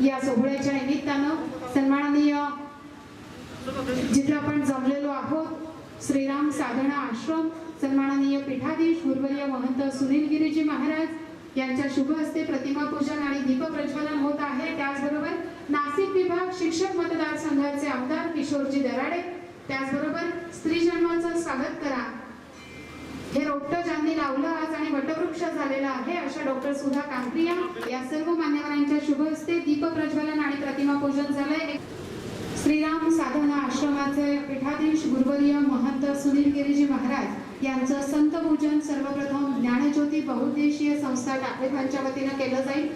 या सोहळ्याच्या निमित्तानं सन्माननीय जिथे आपण जमलेलो आहोत श्रीराम साधना आश्रम सन्माननीय पीठाधीश गुरुवर्य महंत सुनील गिरीजी महाराज यांच्या शुभ हस्ते प्रतिमा पूजन आणि दीप प्रज्वलन होत आहे। त्याचबरोबर नाशिक विभाग शिक्षक मतदारसंघाचे आमदार किशोरजी दराडे, त्याचबरोबर स्त्री जन्माचं स्वागत करा हे रोपटं ज्यांनी लावलं आज आणि वटवृक्ष झालेला आहे अशा डॉक्टर सुधा कांक्रिया या सर्व मान्यवरांच्या शुभ हस्ते दीप प्रज्वलन आणि प्रतिमा पूजन झालंय। श्रीराम साधना आश्रमाचे पीठाधीश गुरुवर्य महंत सुनील गिरीजी महाराज यांचं संत पूजन सर्वप्रथम ज्ञानज्योती बहुउद्देशीय संस्था टाकळीभांच्या वतीने केलं जाईल।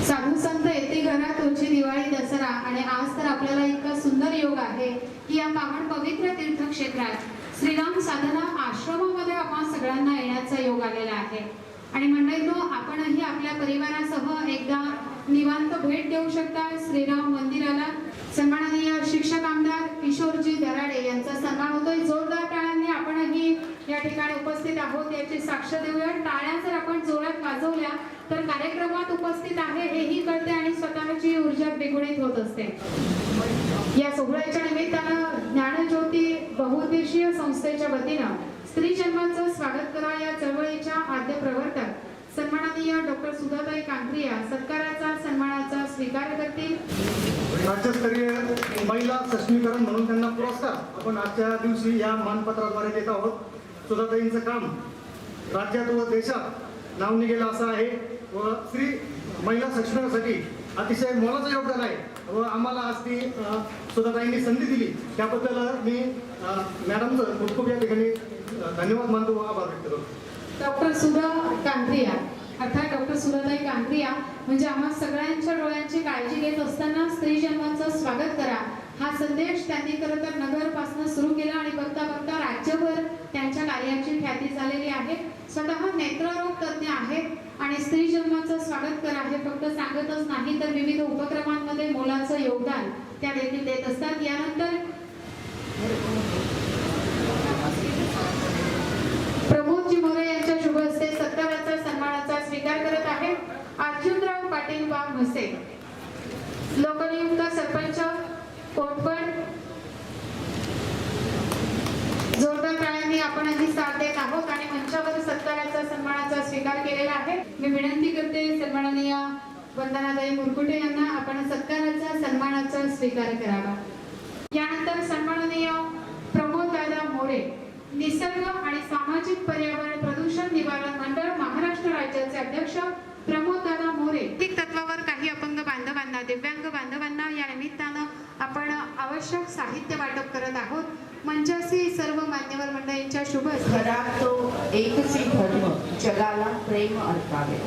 साधू संत येते घरात तुझी दिवाळी दसरा आणि आज तर आपल्याला इतका सुंदर योग आहे की या पावन पवित्र तीर्थक्षेत्रात श्रीराम साधना आश्रमामध्ये आपण सगळ्यांना येण्याचा योग आलेला आहे आणि मंडळींनो आपणही आपल्या परिवारासह एकदा निवांत भेट देऊ शकता श्रीराम मंदिराला। सन्माननीय शिक्षक आमदार किशोरजी दराडे यांचा सन्मान होतोय। जोरदार टाळ्यांनी आपणही या ठिकाणी उपस्थित आहोत याची साक्ष देऊया। टाळ्या जर आपण जोरात वाजवल्या तर कार्यक्रमात उपस्थित आहे हेही कळते आणि स्वतःची ऊर्जा द्विगुणित होत असते। या सोहळ्याच्या निमित्तानं ज्ञानज्योती बहुउद्देशीय संस्थेच्या वतीनं स्त्री जन्माचं स्वागत करा या चळवळीच्या आद्य प्रवर्तक सन्माननीय डॉक्टर सुधाताई कांक्रिया सत्काराचा सन्मानाचा स्वीकार करतील। राज्यस्तरीय महिला सक्षमीकरण म्हणून त्यांना पुरस्कार आपण आजच्या दिवशी या मानपत्राद्वारे देत आहोत। सुधाताईंचं काम राज्यात व देशात नाव निघेलं असं आहे व स्त्री महिला सक्षमीकरणासाठी अतिशय मोलाचं योगदान आहे व आम्हाला आज ती सुधाताईंनी संधी दिली त्याबद्दल मी मॅडमचं खूप खूप या ठिकाणी धन्यवाद मानतो व आभार व्यक्त करतो। डॉक्टर सुधा कांक्रिया अर्थात डॉक्टर सुधाताई कांक्रिया म्हणजे आम्हा सगळ्यांच्या डोळ्यांची काळजी घेत असताना स्त्री जन्माचं स्वागत करा हा संदेश त्यांनी खरं तर नगरपासून सुरू केला आणि बघता बघता राज्यभर त्यांच्या कार्याची ख्याती झालेली आहे। स्वतः नेत्ररोग तज्ञ आहेत आणि स्त्री जन्माचं स्वागत करा हे फक्त सांगतच नाही तर विविध उपक्रमांमध्ये मोलाचं योगदान त्या देखील देत असतात। यानंतर प्रमोदजी मोरे यांच्या शुभ हस्ते सत्काराचा सन्मानाचा स्वीकार करत आहे अर्जुनराव पाटील वाघ म्हसे लोकनियुक्त सरपंच कोटपड। जोरदार टाळ्यांनी आपणही साथ देत आहोत आणि मंचावर सत्काराचा सन्मानाचा स्वीकार केलेला आहे। मी विनंती करते सन्माननीय वंदनाताई मुरकुटे यांना आपण सत्काराचा सन्मानाचा स्वीकार करावा। यानंतर सन्माननीय प्रमोद दादा मोरे निसर्ग आणि सामाजिक पर्यावरण प्रदूषण निवारण मंडळ महाराष्ट्र राज्याचे अध्यक्ष प्रमोद दादा मोरे तत्वावर काही अपंग बांधवांना दिव्यांग बांधवांना या निमित्तानं आपण आवश्यक साहित्य वाटप करत आहोत। मंचासी सर्व मान्यवर मंडळींच्या शुभ खरा तो एकची धर्म जगाला प्रेम अर्पावे।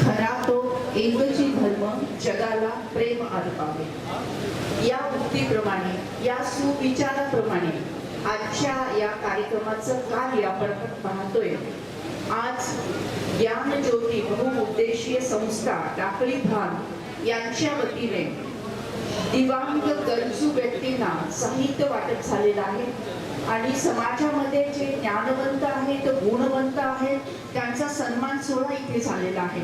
खरा तो एकची धर्म जगाला प्रेम अर्पावे या उक्तीप्रमाणे या सुविचाराप्रमाणे आजच्या या कार्यक्रमाचं कार्य आपण पाहतोय। आज ज्ञानज्योती बहुउद्देशीय संस्था टाकळीभान यांच्या वतीने दिव्यांग गरजू व्यक्तींना साहित्य वाटप झालेलं आहे आणि समाजामध्ये जे ज्ञानवंत आहेत गुणवंत आहेत त्यांचा सन्मान सोहळा इथे झालेला आहे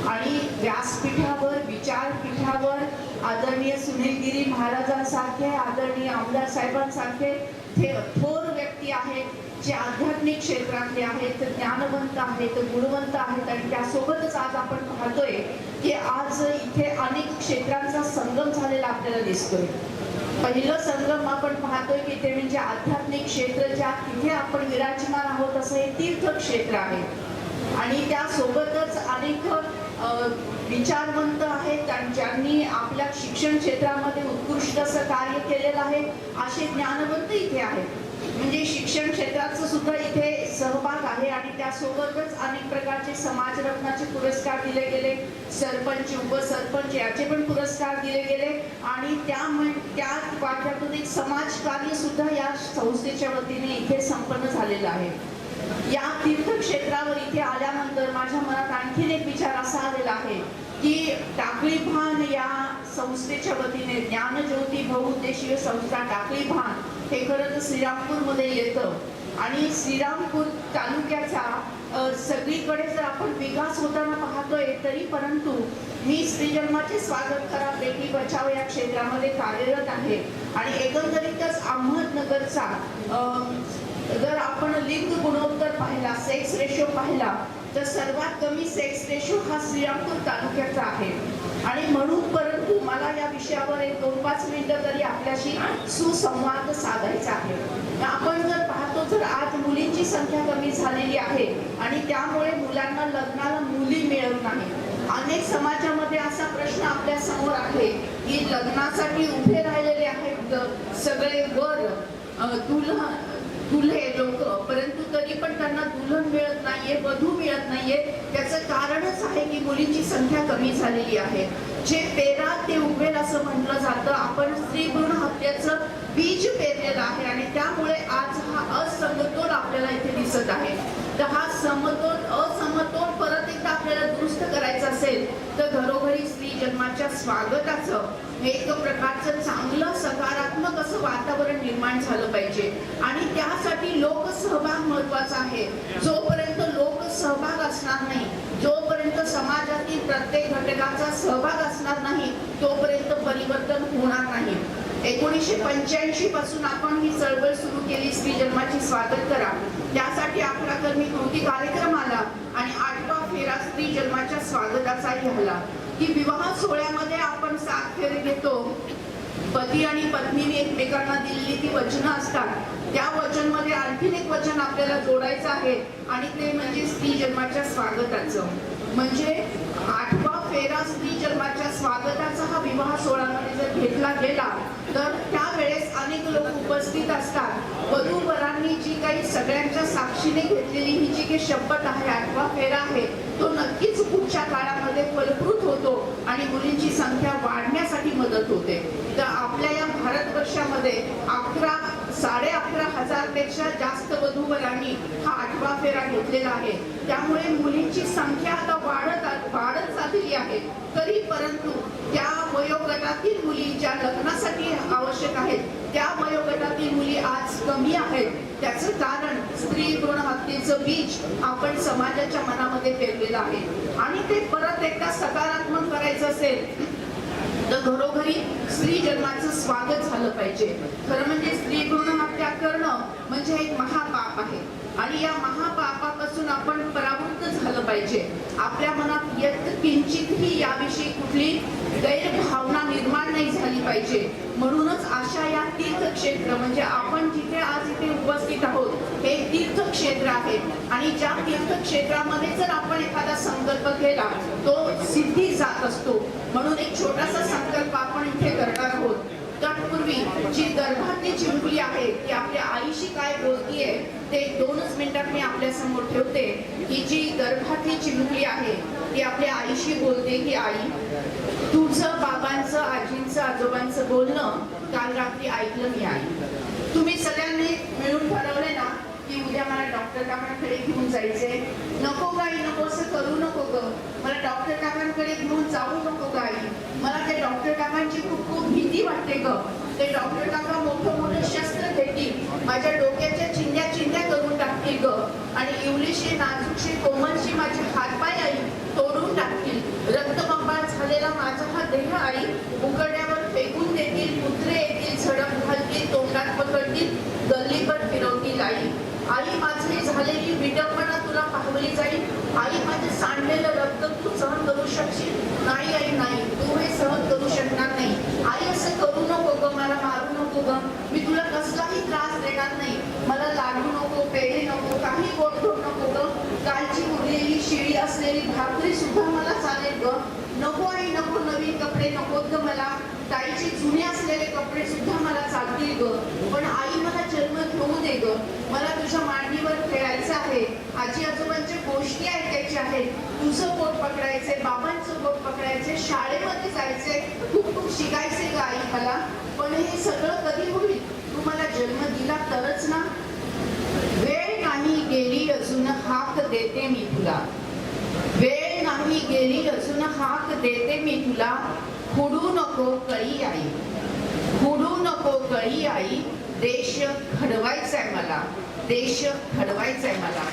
आणि व्यासपीठावर विचारपीठावर आदरणीय सुनील गिरी महाराजांसारखे आदरणीय आमदार साहेबांसारखे थोर व्यक्ती आहेत जे आध्यात्मिक क्षेत्रातले आहेत ज्ञानवंत आहेत गुणवंत आहेत आणि त्यासोबतच आज आपण पाहतोय की आज इथे अनेक क्षेत्रांचा संगम झालेला आपल्याला दिसतोय। पहिलं संगम आपण पाहतोय की ते म्हणजे आध्यात्मिक क्षेत्र ज्या तिथे आपण विराजमान आहोत असं हे तीर्थक्षेत्र आहे आणि त्यासोबतच अनेक विचारवंत आहेत ज्यांनी आपल्या शिक्षण क्षेत्रामध्ये उत्कृष्ट असं कार्य केलेलं आहे असे ज्ञानवंत इथे आहेत। म्हणजे शिक्षण क्षेत्राचं सुद्धा इथे सहभाग आहे आणि त्यासोबतच अनेक प्रकारचे समाजरत्नाचे पुरस्कार दिले गेले, सरपंच उपसरपंच याचे पण पुरस्कार दिले गेले आणि त्या वाट्यातून एक समाजकार्य सुद्धा या संस्थेच्या वतीने इथे संपन्न झालेलं आहे। या तीर्थक्षेत्रावर इथे आल्यानंतर माझ्या मनात आणखीन एक विचार असा आलेला आहे की टाकळीभान या संस्थेच्या वतीने ज्ञानज्योती बहुउद्देशीय संस्था टाकळीभान हे खरं तर श्रीरामपूरमध्ये येतं आणि श्रीरामपूर तालुक्याचा सगळीकडे जर आपण विकास होताना पाहतोय तरी परंतु मी स्त्री जन्माचे स्वागत करा बेटी बचाव या क्षेत्रामध्ये कार्यरत आहे आणि एकंदरीतच अहमदनगरचा जर आपण लिंग गुणोत्तर पाहिला, सेक्स रेशो पाहिला तर सर्वात कमी सेक्स रेशो हा श्रीरामपूर तालुक्याचा आहे आणि म्हणून परंतु मला या विषयावर एक 2-5 मिनिटं तरी आपल्याशी सुसंवाद साधायचा आहे. आपण जर पाहतो तर आज मुलींची संख्या कमी झालेली आहे आणि त्यामुळे मुलांना लग्नाला मुली मिळत नाही. अनेक समाजामध्ये असा प्रश्न आपल्या समोर आहे की लग्नासाठी उभे राहिलेले आहेत सगळे वर दुल्हे लोक, परंतु तरी पण त्यांना दुल्हन मिळत नाहीये, वधू मिळत नाहीये. त्याचं कारणच आहे की मुलींची संख्या कमी झालेली आहे. जे पेरात ते उगवेल असं म्हटलं जातं. आपण स्त्री भ्रूण हत्येचं बीज पेरलेलं आहे आणि त्यामुळे आज हा असमतोल आपल्याला इथे दिसत आहे. तर हा असमतोल परत एकदा आपल्याला दुरुस्त करायचा असेल तर घरोघरी स्त्री जन्माच्या स्वागताचं एक प्रकारचं चांगलं सकारात्मक असं वातावरण निर्माण झालं पाहिजे आणि त्यासाठी लोकसहभाग महत्वाचा आहे. जोपर्यंत लोकसहभाग असणार नाही, जोपर्यंत समाजातील प्रत्येक घटकाचा सहभाग असणार नाही तोपर्यंत परिवर्तन होणार नाही. 1985 पासून आपण ही चळवळ सुरू केली स्त्री जन्माची स्वागत करा. त्यासाठी आपला कर्मी कृती कार्यक्रम आला आणि 8वा फेरा स्त्री जन्माच्या स्वागताचाही झाला की विवाह सोहळ्यामध्ये आपण 7 फेरे घेतो. पती आणि पत्नीने एकमेकांना दिलेली ती वचनं असतात. त्या वचनमध्ये आणखीन एक वचन आपल्याला जोडायचं आहे आणि ते म्हणजे स्त्री जन्माच्या स्वागताचं. म्हणजे 8वा फेरा स्त्री जन्माच्या स्वागताचा हा विवाह सोहळ्यामध्ये जर घेतला गेला तर त्यावेळेस अनेक लोक उपस्थित असतात. वधूवरांनी जी काही सगळ्यांच्या साक्षीने घेतलेली ही जी काही शपथ आहे, 8वा फेरा आहे, तो नक्कीच पुढच्या काळामध्ये फलप्रसूत होतो आणि मुलींची संख्या वाढण्यासाठी मदत होते. तर आपल्या या भारतवर्षामध्ये 11,500 पेक्षा जास्त वधूवरांनी हा 8वा फेरा घेतलेला आहे. त्यामुळे मुलींची संख्या आता वाढत चाललेली आहे. तरी परंतु त्या वयोगटातील मुली ज्या लग्नासाठी आवश्यक आहेत त्या वयोगटातील मुली आज कमी आहेत. त्याचं कारण स्त्री भ्रूण हत्येचं बीज आपण समाजाच्या मनामध्ये पेरलेलं आहे आणि ते परत एकदा सकारात्मक करायचं असेल तर घरोघरी स्त्री जन्माचं स्वागत झालं पाहिजे. खरं म्हणजे स्त्री भ्रूण हत्या करणं म्हणजे एक महापाप आहे आणि या महापापापासून आपण परावृत्त झालं पाहिजे. आपल्या मनात किंचितही याविषयी कुठली गैरभावना निर्माण नाही झाली पाहिजे. म्हणूनच अशा या तीर्थक्षेत्र म्हणजे आपण जिथे आज इथे उपस्थित आहोत हे तीर्थक्षेत्र आहे आणि ज्या तीर्थक्षेत्रामध्ये जर आपण एखादा संकल्प केला तो सिद्धी जात असतो. म्हणून एक छोटासा संकल्प आपण इथे करणार आहोत. तत्पूर्वी जी गर्भातली चिमुकली आहे ती आपल्या आईशी काय बोलतीये ते 2च मिनिटात मी आपल्या समोर ठेवते. ही जी गर्भातली चिमुकली आहे ती आपल्या आईशी बोलते की आई, तुझं बाबांचं, आजींचं, आजोबांचं बोलणं काल रात्री ऐकलं मी आई. तुम्ही सगळ्यांनी मिळून ठरवले ना की उद्या मला डॉक्टर काकांकडे घेऊन जायचे. नको गाई, नको असं करू नको ग, मला डॉक्टर काकांकडे घेऊन जाऊ नको गाई, मला ते डॉक्टर काकांची खूप खूप भीती वाटते ग. ते डॉक्टर काका मोठं शस्त्र घेतील, माझ्या डोक्याच्या चिंध्या करून टाकतील ग आणि इवलीशी नाजूकशी कोमलशी माझे हातपाय आई तोडून टाकतील. रक्तबंबाळ झालेला माझा हा देह आई उकड्यावर फेकून देतील. कुत्रे येतील, झडप घालतील, तोंडात पकडतील, गल्लीभर फिरवतील आई. आई माझी झालेली विडंबना तुला पाहवली जाईल. आई माझे सांडलेलं रक्त तू सहन करू शकशील? नाही आई नाही, तू हे सहन करू शकणार नाही. आई असं करू नको ग, मला मारू नको ग, मी तुला कसलाही त्रास देणार नाही. मला लाडू नको, पेढे नको, काही गोडधोड नको ग. कालची उरलेली शिळी असलेली भाकरी सुद्धा मला चालेल ग. नको आई नको, नवीन कपडे नकोत ग मला, ताईचे जुने असलेले कपडे सुद्धा मला चालतील ग. पण आई मला जन्म घेऊ दे ग, मला तुझ्या मांडीवर खेळायचं आहे. आजी आजोबांच्या गोष्टी ऐकायच्या आहेत, तुझं पोट पकडायचंय, बाबांचं पोट पकडायचंय, शाळेमध्ये जायचंय, खूप शिकायचंय ग आई मला. पण हे सगळं कधी होईल? तू मला जन्म दिला तरच ना. वेळ नाही गेली अजून हाक देते मी तुला, वेळ नाही गेली अजून हाक देते मी तुला. खुडू नको कळी आई, खुडू नको कळी आई, देश घडवायचाय मला, देश घडवायचाय मला.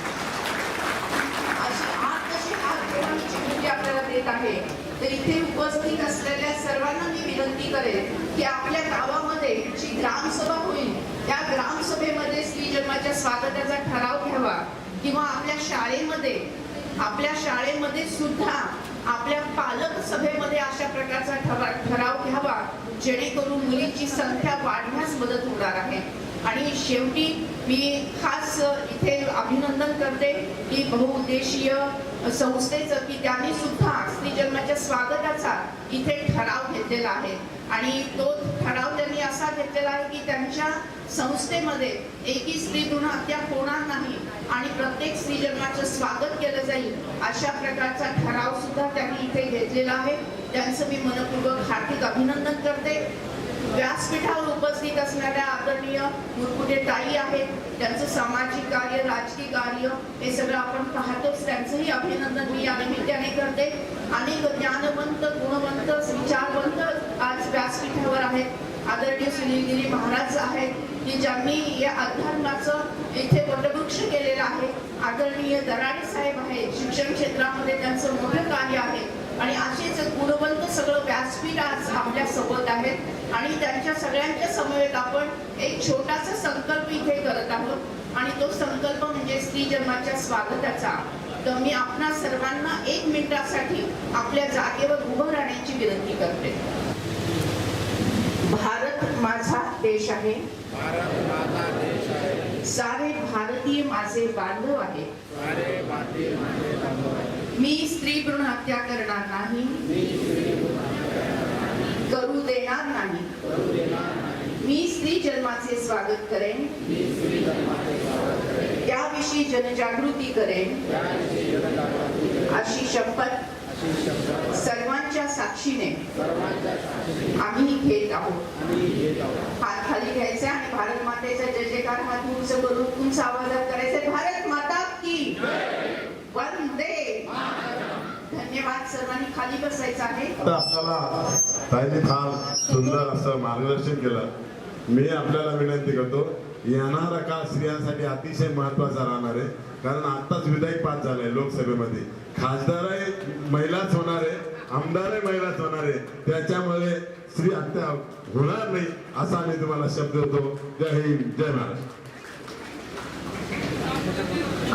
सर्वांची हात घेऊन चिमुकली आपल्याला देत आहे. तर इथे उपस्थित असलेल्या सर्वांना मी विनंती करेन की आपल्या गावामध्ये जी ग्रामसभा होईल त्या ग्रामसभेमध्ये स्त्री जन्माच्या स्वागताचा ठराव घ्यावा किंवा आपल्या शाळेमध्ये सुद्धा आपल्या पालक सभेमध्ये अशा प्रकारचा ठराव घ्यावा जेणेकरून मुलींची संख्या वाढण्यास मदत होणार आहे. आणि शेवटी मी खास इथे अभिनंदन करते की बहुउद्देशीय संस्थेचं की त्यांनी सुद्धा स्त्री जन्माच्या स्वागताचा इथे ठराव घेतलेला आहे. आणि तो ठराव त्यांनी असा घेतलेला आहे की त्यांच्या संस्थेमध्ये एकही स्त्री भ्रूण हत्या होणार नाही आणि प्रत्येक स्त्री जन्माचं स्वागत केलं जाईल अशा प्रकारचा ठराव सुद्धा त्यांनी इथे घेतलेला आहे. त्यांचं मी मनपूर्वक हार्दिक अभिनंदन करते. व्यासपीठावर उपस्थित असणाऱ्या आदरणीय मुरकुटे ताई आहेत, त्यांचं सामाजिक कार्य, राजकीय कार्य हे सगळं आपण पाहतोच. त्यांचंही अभिनंदन मी या निमित्ताने करते. अनेक ज्ञानवंत, गुणवंत, विचारवंत आज व्यासपीठावर आहेत. आदरणीय सुनीलगिरी महाराज आहेत की ज्यांनी या अध्यात्माचं इथे वटवृक्ष केलेलं आहे. आदरणीय दराडे साहेब आहेत, शिक्षण क्षेत्रामध्ये त्यांचं मोठं कार्य आहे. आणि असेच गुणवंत सगळं व्यासपीठ आज आपल्या सोबत आहेत. आणि त्यांच्या सगळ्यांच्या समवेत आपण एक छोटासा संकल्प इथे करत आहोत आणि तो संकल्प म्हणजे स्त्री जन्माच्या स्वागताचा. तर मी आपणा सर्वांना 1 मिनिटासाठी आपल्या जागेवर उभं राहण्याची विनंती करते. भारत माझा देश आहे, सारे भारतीय माझे बांधव आहे. मी स्त्री भ्रूण हत्या करणार नाही, करू देणार नाही. मी स्त्री जन्माचे स्वागत करेन, त्याविषयी जनजागृती करेन अशी शपथ सर्वांच्या साक्षीने आम्ही घेत आहोत. हात खाली घ्यायचे आणि भारत मातेचा जय जयकार हात उंच करून तुमचा आवाजात करायचे. भारत माता की वंदे. धन्यवाद. सर्वांनी खाली बसायचं आहे. आता आपल्याला ताईने फार सुंदर असं मार्गदर्शन केलं. मी आपल्याला विनंती करतो, येणारा काळ स्त्रियांसाठी अतिशय महत्वाचा राहणार आहे. कारण आताच विधायक पास झालंय लोकसभेमध्ये, खासदारही महिलाच होणार आहे, आमदारही महिलाच होणार आहे. त्याच्यामुळे स्त्री हत्या होणार नाही असा आम्ही तुम्हाला शब्द देतो. जय हिंद, जय महाराष्ट्र.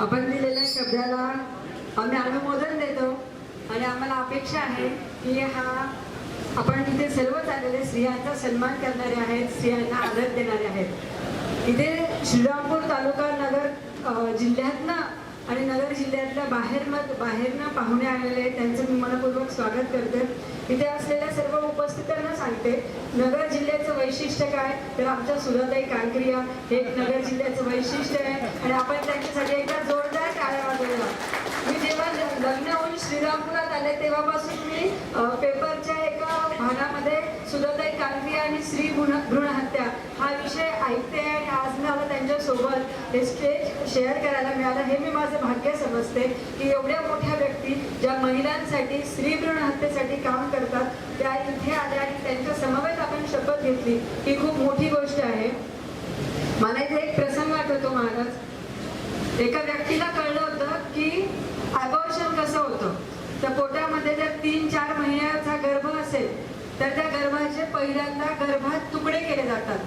आपण दिलेल्या शब्दाला आम्ही अनुमोदन देतो आणि आम्हाला अपेक्षा आहे की आपण इथे सर्वच आलेले स्त्रियांचा सन्मान करणारे आहेत, स्त्रियांना आदर देणारे आहेत. इथे श्रीरामपूर तालुका नगर जिल्ह्यातनं आणि नगर जिल्ह्यातल्या बाहेरनं पाहुणे आलेले त्यांचं मी मनपूर्वक स्वागत करते. इथे असलेल्या सर्व उपस्थितांना सांगते, नगर जिल्ह्याचं वैशिष्ट्य काय तर आमच्या सुधाताई कांकरिया हे नगर जिल्ह्याचं वैशिष्ट्य आहे आणि आपण त्यांच्यासाठी एकदा जोरदार टाळ्या वाजवूया. मी जेव्हा लग्न होऊन श्रीरामपुरात आले तेव्हापासून मी पेपरच्या एका भागामध्ये सुधाताई कांकरिया आणि स्त्री भ्रूण हत्या हा विषय ऐकते आणि आज मला त्यांच्यासोबत हे स्टेज शेअर करायला मिळालं. हे मी माझं भाग्य समजते की एवढ्या मोठ्या व्यक्ती ज्या महिलांसाठी स्त्री भ्रूण हत्येसाठी काम करतात त्या इथे आल्या आणि त्यांच्या समवेत आपण शपथ घेतली ही खूप मोठी गोष्ट आहे. मला इथे एक प्रसंग आठवतो महाराज. एका व्यक्तीला कळलं होतं की अबॉर्शन कसं होतं. त्या पोटामध्ये जर 3-4 महिन्याचा गर्भ असेल तर त्या गर्भाचे पहिल्यांदा गर्भात तुकडे केले जातात.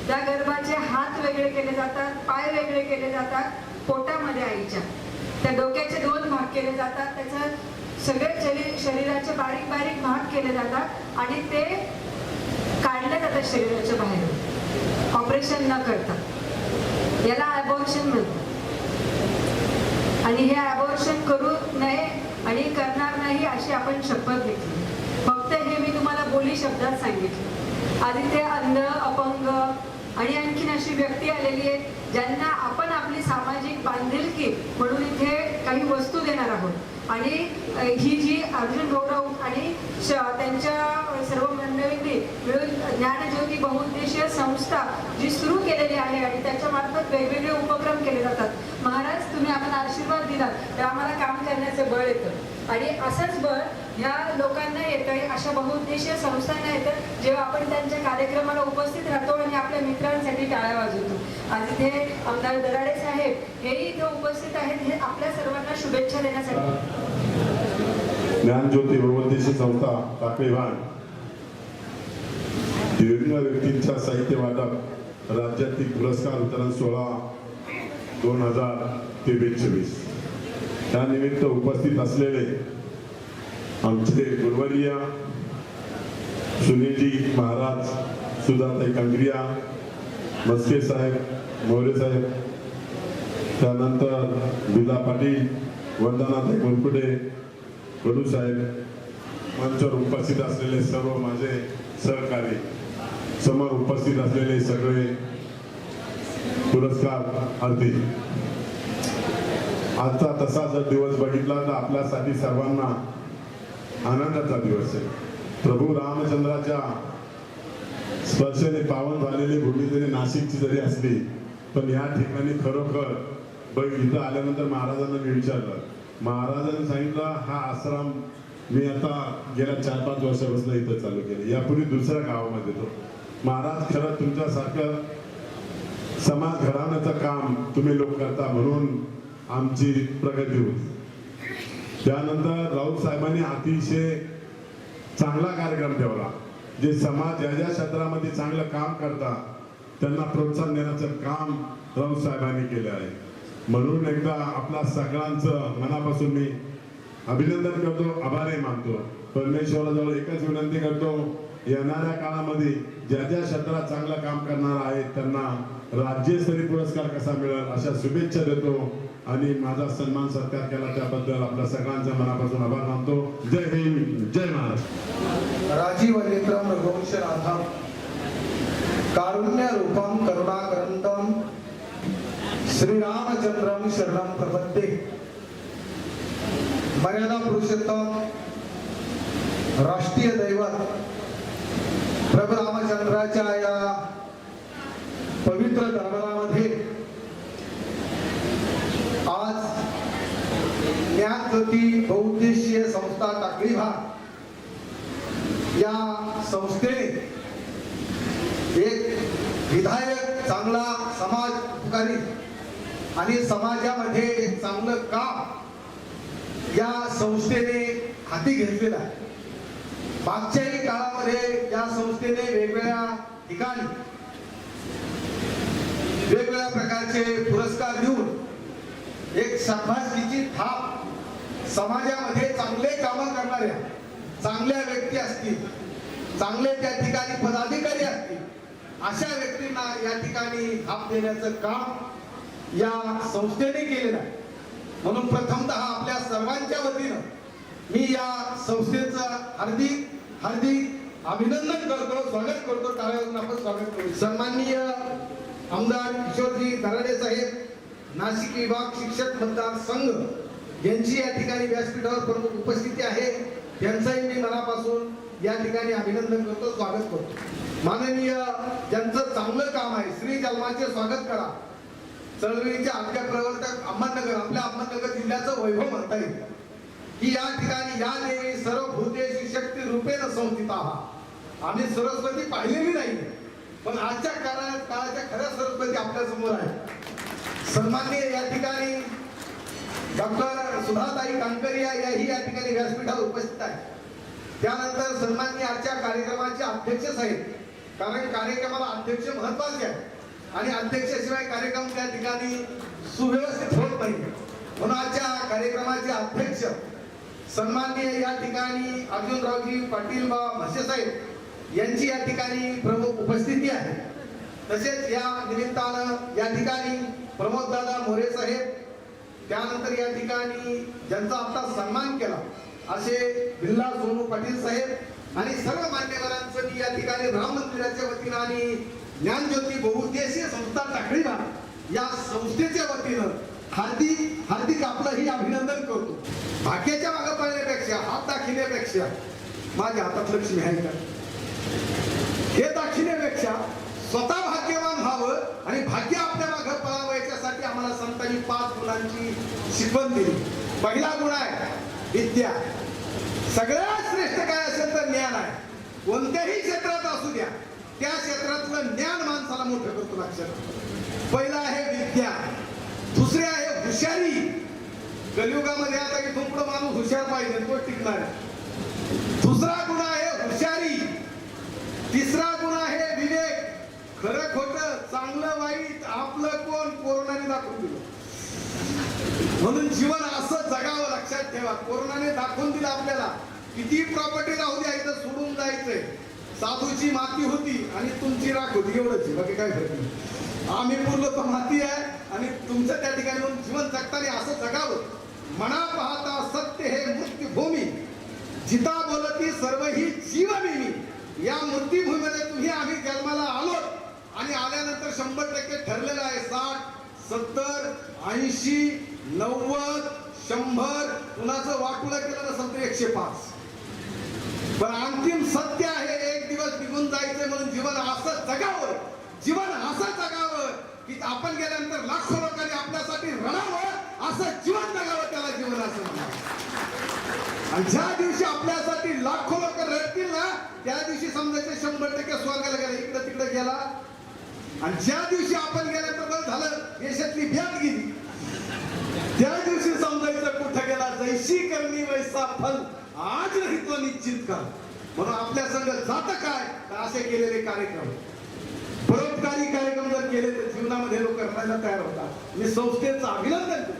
त्या गर्भाचे हात वेगळे केले जातात, पाय वेगळे केले जातात. पोटामध्ये आईच्या त्या डोक्याचे 2 भाग केले जातात. त्याचं सगळे शरीराचे बारीक बारीक भाग केले जातात आणि ते काढले जातात शरीराच्या बाहेर ऑपरेशन न करता. याला अबॉर्शन म्हणतात. आणि हे अबॉर्शन करू नये आणि करणार नाही अशी आपण शपथ घेतली. फक्त हे मी तुम्हाला बोली शब्दात सांगितले. आधी ते अंध, अपंग आणि आणखीन अशी व्यक्ती आलेली आहे ज्यांना आपण आपली सामाजिक बांधिलकी म्हणून इथे काही वस्तू देणार आहोत. आणि ही जी अर्जुन गौरव आणि त्यांच्या सर्व मंडळींनी मिळून ज्ञानज्योती बहुउद्देशीय संस्था जी सुरू केलेली आहे आणि त्याच्या मार्फत वेगवेगळे उपक्रम केले जातात. महाराज तुम्ही आम्हाला आशीर्वाद दिला तर आम्हाला काम करण्याचे बळ येतं. आणि असंच बळ ह्या लोकांना येतं आहे, अशा बहुउद्देशीय संस्थांना येतं जेव्हा आपण त्यांच्या कार्यक्रमाला उपस्थित राहतो आणि आपल्या मित्रांसाठी टाळ्या वाजवतो. आज इथे आमदार दराडे साहेब हेही इथे उपस्थित आहेत, हे आपल्या सर्वांना शुभेच्छा देण्यासाठी. ज्ञानज्योती बहुउद्देशीय संस्था टाकळी भाग दिव्यांग व्यक्तींच्या साहित्य वाटप राज्यातील पुरस्कार वितरण सोहळा 2023-24 त्यानिमित्त उपस्थित असलेले आमचे गुरुवर्य सुनीलजी महाराज, सुधाताई कंगरिया, मस्के साहेब, मोरे साहेब, त्यानंतर बिला पाटील, वंदनाताई मुरकुटे, कडू साहेब, मंचावर उपस्थित असलेले सर्व माझे सहकारी, समोर उपस्थित असलेले सगळे पुरस्कार अर्थी. आजचा तसा जर दिवस बघितला तर आपल्यासाठी सर्वांना आनंदाचा दिवस आहे. प्रभू रामचंद्राच्या स्पर्शाने पावन झालेली भूमी जरी नाशिकची जरी असली पण या ठिकाणी खरोखर इथं आल्यानंतर महाराजांना मी विचारलं, महाराजांनी सांगितलं हा आश्रम मी आता गेल्या 4-5 वर्षापासून इथं चालू केलं, यापूर्वी दुसऱ्या गावामध्ये तो. महाराज खरं तुमच्यासारखं समाज घडवण्याचं काम तुम्ही लोक करता म्हणून आमची प्रगती होती. त्यानंतर राऊत साहेबांनी अतिशय चांगला कार्यक्रम ठेवला. जे समाज ज्या ज्या क्षेत्रामध्ये चांगलं काम करतात त्यांना प्रोत्साहन देण्याचं काम राऊत साहेबांनी केलं आहे. म्हणून एकदा आपल्या सगळ्यांचं मनापासून मी अभिनंदन करतो, आभारही मानतो. परमेश्वराजवळ एकच विनंती करतो, येणाऱ्या काळामध्ये ज्या ज्या क्षेत्रात चांगलं काम करणार आहेत त्यांना राज्यस्तरीय पुरस्कार कसा मिळेल अशा शुभेच्छा देतो आणि माझा सन्मान सत्कार केला त्याबद्दल आपल्या सगळ्यांच्या मनापासून आभार मानतो. जय हिंद, जय महाराष्ट्र. राजीव नेत्रम रघुवंशनाथम कारुण्य रूपम करुणाकरंतम श्रीरामचंद्रम शरणम प्रपद्ये. मर्यादा पुरुषोत्तम राष्ट्रीय दैवत प्रभू रामचंद्राच्या या पवित्र दरबारामध्ये आज ज्ञानज्योती बहुउद्देशीय संस्था टाकळी भाग या संस्थेने एक विधायक चांगला समाज उपकारी आणि समाजामध्ये एक चांगलं काम या संस्थेने हाती घेतलेलं आहे. मागच्याही काळामध्ये या संस्थेने वेगवेगळ्या ठिकाणी वेगवेगळ्या प्रकारचे पुरस्कार देऊन एक शाबासकीची थाप समाजामध्ये चांगले कामं करणाऱ्या चांगल्या व्यक्ती असतील, चांगले त्या ठिकाणी पदाधिकारी असतील अशा व्यक्तींना या ठिकाणी थाप देण्याचं काम या संस्थेने केलेलं आहे. म्हणून प्रथमतः आपल्या सर्वांच्या वतीनं मी या संस्थेचं हार्दिक हार्दिक अभिनंदन करतो, स्वागत करतो. टाळ्यावरून आपण स्वागत करू. सन्माननीय आमदार किशोरजी दराडे साहेब, नाशिक विभाग शिक्षक मतदार संघ यांची या ठिकाणी व्यासपीठावर प्रमुख उपस्थिती आहे. त्यांचाही मी मनापासून या ठिकाणी अभिनंदन करतो, स्वागत करतो. माननीय ज्यांचं चांगलं काम आहे श्री जन्माचे स्वागत करा चळवळीचे आद्य प्रवर्तक अहमदनगर, आपल्या अहमदनगर जिल्ह्याचं वैभव म्हणता येईल की या ठिकाणी या देवी सर्व भूतेशी शक्ती रूपेण संस्थिता. आम्ही सरस्वती पाहिलेली नाही पण आजच्या काळाच्या खऱ्या सरस्वती आपल्या समोर आहे. सन्माननीय या ठिकाणी डॉक्टर सुधाताई कांकरिया याही या ठिकाणी व्यासपीठावर उपस्थित आहे. त्यानंतर सन्माननीय आजच्या कार्यक्रमाचे अध्यक्ष साहेब, कारण कार्यक्रमाला अध्यक्ष महत्वाचे आहे आणि अध्यक्षाशिवाय कार्यक्रम त्या ठिकाणी सुव्यवस्थित होत नाही. म्हणून आजच्या कार्यक्रमाचे अध्यक्ष सन्माननीय या ठिकाणी अर्जुनरावजी पाटील म्हसे साहेब यांची या ठिकाणी प्रमुख उपस्थिती आहे. तसेच या निमित्तानं या ठिकाणी प्रमोददादा मोरे साहेब, त्यानंतर या ठिकाणी ज्यांचा आता सन्मान केला असे बिल्ला सोनू पाटील साहेब आणि सर्व मान्यवरांचं मी या ठिकाणी राम मंदिराच्या वतीनं आणि ज्ञानज्योती बहुउद्देशीय संस्था टाकळी भाग या संस्थेच्या वतीनं हार्दिक हार्दिक आपलंही अभिनंदन करतो. भाग्याच्या मागे पळण्यापेक्षा हात दाखिण्यापेक्षा माझ्या हातात लक्ष्मी आहे का हे दाखिण्यापेक्षा स्वतः भाग्यवान व्हावं आणि भाग्य आपल्या मागे पळावं याच्यासाठी आम्हाला संतांनी 5 गुणांची शिकवण दिली. पहिला गुण आहे विद्या. सगळ्यात श्रेष्ठ काय असेल तर ज्ञान आहे. कोणत्याही क्षेत्रात असू द्या, त्या क्षेत्रातलं ज्ञान माणसाला मोठं करतो. लक्षात. पहिला आहे विद्या, दुसरे आहे हुशारी. कलियुगामध्ये आता की पुढं माणूस हुशार पाहिजे, तो टिकणार. दुसरा गुण आहे हुशारी. तिसरा गुण आहे विवेक. खरं खोटं, चांगलं वाईट, आपलं कोण, कोरोनाने दाखवून दिलं. म्हणून जीवन असं जगावं. लक्षात ठेवा, कोरोनाने दाखवून दिलं आपल्याला. किती प्रॉपर्टी राहू द्या, इथं सोडून जायचंय. साधूची माती होती आणि तुमची राख होती, एवढंच. बाकी काय फरक नाही. आम्ही पुरलो तर माती आहे आणि तुमचं त्या ठिकाणी म्हणून जीवन जगताना असं जगावं. मना पाहता सत्य हे मृत्यूभूमी, जिता बोलती सर्व ही जीवभूमी. या मृत्यूभूमीमध्ये तुम्ही आम्ही जन्माला आलो आणि आल्यानंतर 100% ठरलेलं आहे. 60, 70, 80, 90, 100, कुणाचं वाटुळं केलं नसेल तर 105. पण अंतिम सत्य आहे, एक दिवस निघून जायचं. म्हणून जीवन असं जगावं. जीवन असं जगावं की आपण गेल्यानंतर लाखो लोकांनी आपल्यासाठी रडावं. असं जीवन जगावं, त्याला जीवन असं म्हणावं. आणि ज्या दिवशी आपल्यासाठी लाखो लोक रडतील ना, त्या दिवशी समजायचं 100% स्वर्गाला गेला, इकडे तिकडे गेला. आणि ज्या दिवशी आपण गेल्यानंतर बरं झालं, देशातली भ्यात गेली, त्या दिवशी समजायचं कुठं गेला. जैशी करणी वैसा फल, आज नाही तो निश्चित कर. म्हणून आपल्या संग जात काय तर असे केलेले कार्यक्रम, परोपकारी कार्यक्रम जर केले तर जीवनामध्ये लोक करायला तयार होतात. मी संस्थेचं अभिनंदन करतो,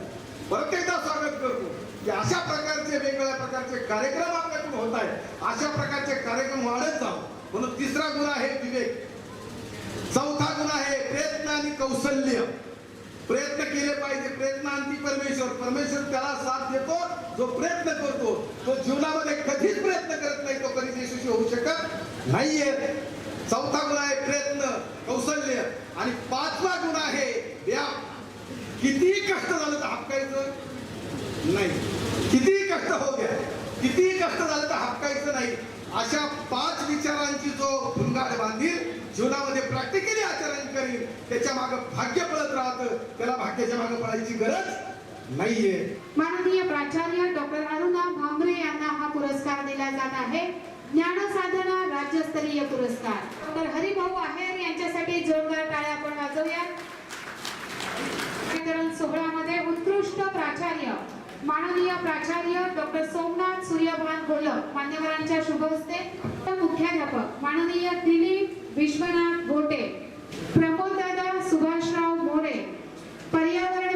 परत एकदा स्वागत करतो की अशा प्रकारचे वेगवेगळ्या प्रकारचे कार्यक्रम आपल्याकडून होत आहेत. अशा प्रकारचे कार्यक्रम वाढत जावं. म्हणून तिसरा गुण आहे विवेक. चौथा गुण आहे प्रयत्न आणि कौशल्य. प्रयत्न केले पाहिजे. प्रयत्नांती परमेश्वर. परमेश्वर त्याला साथ देतो जो प्रयत्न करतो. तो जीवनामध्ये कधीच प्रयत्न करत नाही, तो कधीच यशस्वी होऊ शकत नाहीये. चौथा गुण आहे प्रयत्न, कौशल्य. आणि पाचवा गुण आहे व्याप. किती कष्ट झालं तर हापकायचं नाही. किती कष्ट हो द्या, किती कष्ट झालं तर हापकायचं नाही. अशा 5 विचारांची जो भुंगाड बांधील, जीवनामध्ये प्रॅक्टिकली आचरण करील, त्याच्या मागे भाग्य पळत राहतं. त्याला भाग्याच्या मागे पळायची गरज नाहीये. माननीय प्राचार्य डॉक्टर अरुणा भांबरे यांना हा पुरस्कार दिला जात आहे. ज्ञानसाधना राज्यस्तरीय पुरस्कार. डॉक्टर हरिभाऊ आहेर यांच्यासाठी जोरदार टाळ्या आपण वाजवूया. वितरण सोहळ्यामध्ये उत्कृष्ट प्राचार्य माननीय प्राचार्य डॉक्टर सोमनाथ सूर्यभान घोलप मान्यवरांच्या शुभ हस्ते, मुख्याध्यापक माननीय दिलीप विश्वनाथ गोटे, प्रमोददादा सुभाषराव मोरे, पर्यावरण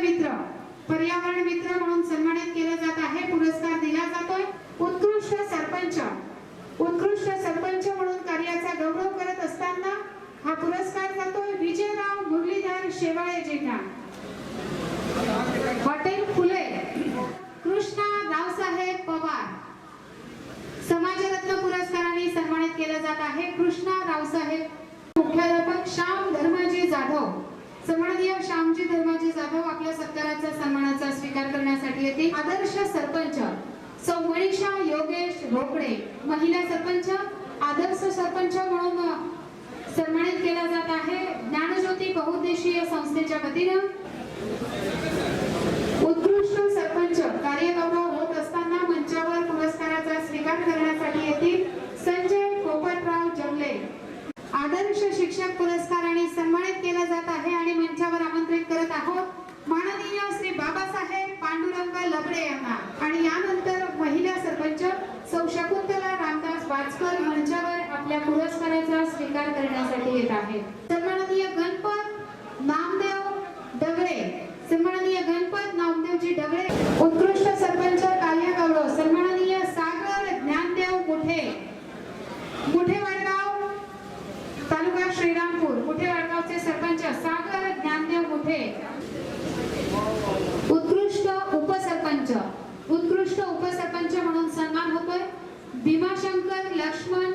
मित्र म्हणून सन्मानित केले जात आहे. पुरस्कार दिला जातोय. उत्कृष्ट सरपंच म्हणून कार्याचा गौरव करत असताना हा पुरस्कार जातोय विजयराव मुरलीधर शेवाळेजींना. हॉटेल फुले कृष्णा रावसाहेब पवार समाजरत्न पुरस्काराने सन्मानित केले जात आहे. कृष्णा रावसाहेब. मुख्याध्यापक श्याम धर्माजी जाधव. सन्माननीय श्यामजी धर्माजी जाधव आपल्या सत्काराचा सन्मानाचा स्वीकार करण्यासाठी येते. आदर्श सरपंच सौ मनीषा योगेश रोकडे. महिला सरपंच आदर्श सरपंच म्हणून सन्मानित केला जात आहे ज्ञानज्योती बहुउद्देशीय संस्थेच्या वतीनं. उत्कृष्ट सरपंच कार्यगौरव होत असताना मंचावर पुरस्काराचा स्वीकार करण्यासाठी येतील संजय पोपटराव जमले. आदर्श शिक्षक पुरस्काराने सन्मानित केला जात आहे आणि मंचावर आमंत्रित करत आहोत माननीय श्री बाबासाहेब पांडुरंग लबडे यांना. आणि यानंतर महिला सरपंच सौ शकुंतला रामदास वाचकर मंचावर आपल्या पुरस्काराचा स्वीकार करण्यासाठी येत आहेत. सन्माननीय गणपत नामदेव डगळे. सन्माननीय गणपत नामदेवजी डगळे. उत्कृष्ट सरपंच कार्यगौरव सन्माननीय सागर ज्ञानदेव मुठे. मुठेवाडगाव तालुका श्रीरामपूर. मुठेवाडगावचे सरपंच सागर ज्ञानदेव मुठे. उत्कृष्ट उपसरपंच म्हणून सन्मान होतोय भीमाशंकर लक्ष्मण